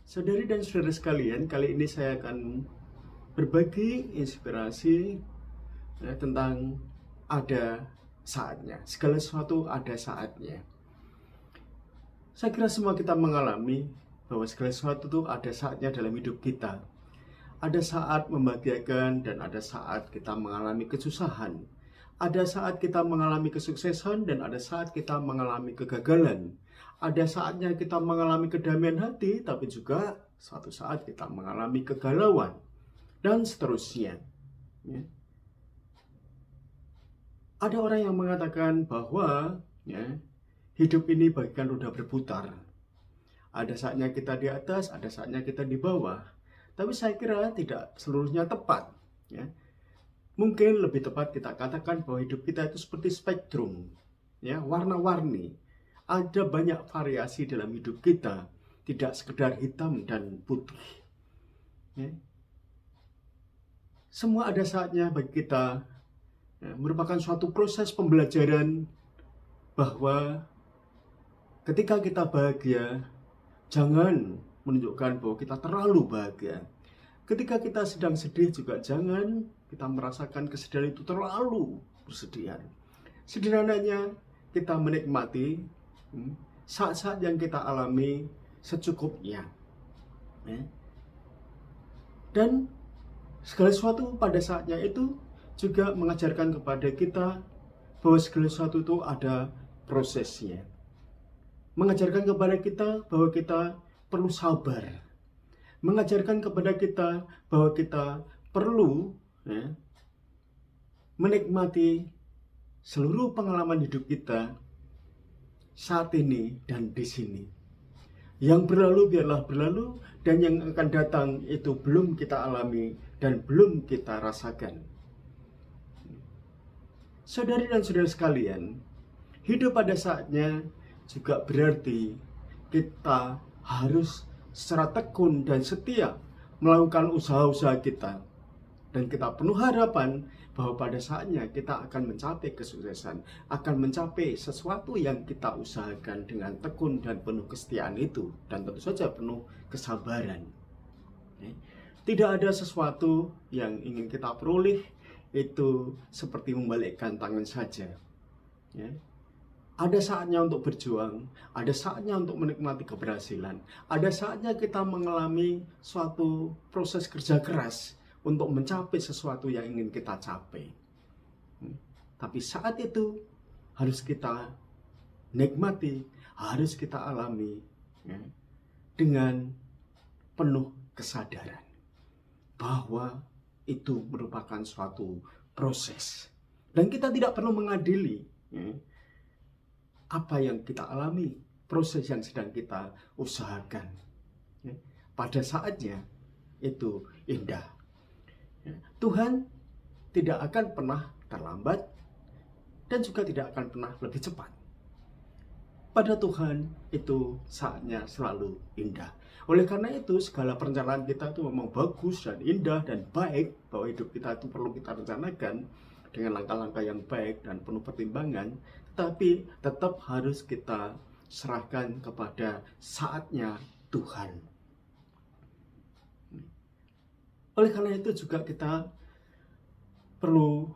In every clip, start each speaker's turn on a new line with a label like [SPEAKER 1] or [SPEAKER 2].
[SPEAKER 1] Saudari dan saudara sekalian, kali ini saya akan berbagi inspirasi tentang ada saatnya. Segala sesuatu ada saatnya. Saya kira semua kita mengalami bahwa segala sesuatu itu ada saatnya dalam hidup kita. Ada saat membahagiakan dan ada saat kita mengalami kesusahan. Ada saat kita mengalami kesuksesan dan ada saat kita mengalami kegagalan. Ada saatnya kita mengalami kedamaian hati, tapi juga suatu saat kita mengalami kegalauan, dan seterusnya. Ya. Ada orang yang mengatakan bahwa hidup ini bagaikan roda berputar. Ada saatnya kita di atas, ada saatnya kita di bawah. Tapi saya kira tidak seluruhnya tepat. Ya. Mungkin lebih tepat kita katakan bahwa hidup kita itu seperti spektrum, ya, warna-warni. Ada banyak variasi dalam hidup kita, tidak sekedar hitam dan putih. Ya. Semua ada saatnya bagi kita, ya, merupakan suatu proses pembelajaran bahwa ketika kita bahagia, jangan menunjukkan bahwa kita terlalu bahagia. Ketika kita sedang sedih juga jangan kita merasakan kesedihan itu terlalu bersedia. Sederhananya kita menikmati saat-saat yang kita alami secukupnya. Dan segala sesuatu pada saatnya itu juga mengajarkan kepada kita bahwa segala sesuatu itu ada prosesnya. Mengajarkan kepada kita bahwa kita perlu sabar. Mengajarkan kepada kita bahwa kita perlu menikmati seluruh pengalaman hidup kita saat ini dan di sini. Yang berlalu biarlah berlalu, dan yang akan datang itu belum kita alami dan belum kita rasakan. Saudari dan saudara sekalian, hidup pada saatnya juga berarti kita harus secara tekun dan setia melakukan usaha-usaha kita. Dan kita penuh harapan bahwa pada saatnya kita akan mencapai kesuksesan, akan mencapai sesuatu yang kita usahakan dengan tekun dan penuh kesetiaan itu. Dan tentu saja penuh kesabaran. Tidak ada sesuatu yang ingin kita peroleh itu seperti membalikkan tangan saja. Ada saatnya untuk berjuang, ada saatnya untuk menikmati keberhasilan, ada saatnya kita mengalami suatu proses kerja keras untuk mencapai sesuatu yang ingin kita capai. Tapi saat itu harus kita nikmati, harus kita alami dengan penuh kesadaran bahwa itu merupakan suatu proses. Dan kita tidak perlu mengadili apa yang kita alami, proses yang sedang kita usahakan. Pada saatnya itu indah. Tuhan tidak akan pernah terlambat dan juga tidak akan pernah lebih cepat. Pada Tuhan itu saatnya selalu indah. Oleh karena itu segala perencanaan kita itu memang bagus dan indah dan baik, bahwa hidup kita itu perlu kita rencanakan dengan langkah-langkah yang baik dan penuh pertimbangan, tapi tetap harus kita serahkan kepada saatnya Tuhan. Oleh karena itu juga kita perlu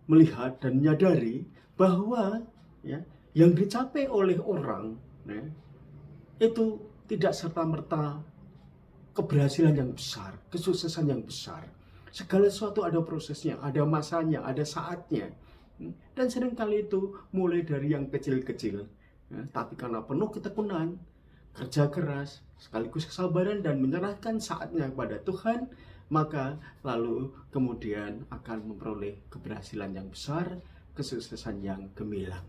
[SPEAKER 1] melihat dan menyadari bahwa yang dicapai oleh orang itu tidak serta-merta keberhasilan yang besar, kesuksesan yang besar. Segala sesuatu ada prosesnya, ada masanya, ada saatnya. Dan seringkali itu mulai dari yang kecil-kecil, tapi karena penuh ketekunan, kerja keras, sekaligus kesabaran dan menyerahkan saatnya kepada Tuhan, maka lalu kemudian akan memperoleh keberhasilan yang besar, kesuksesan yang gemilang.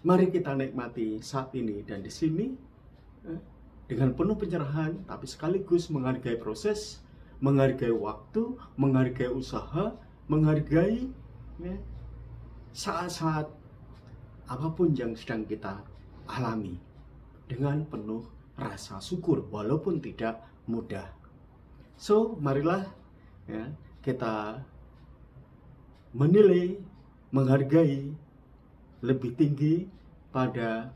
[SPEAKER 1] Mari kita nikmati saat ini dan di sini dengan penuh penyerahan, tapi sekaligus menghargai proses, menghargai waktu, menghargai usaha, menghargai saat-saat apapun yang sedang kita alami dengan penuh rasa syukur walaupun tidak mudah. So, marilah kita menilai, menghargai lebih tinggi pada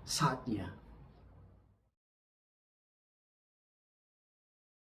[SPEAKER 1] saatnya.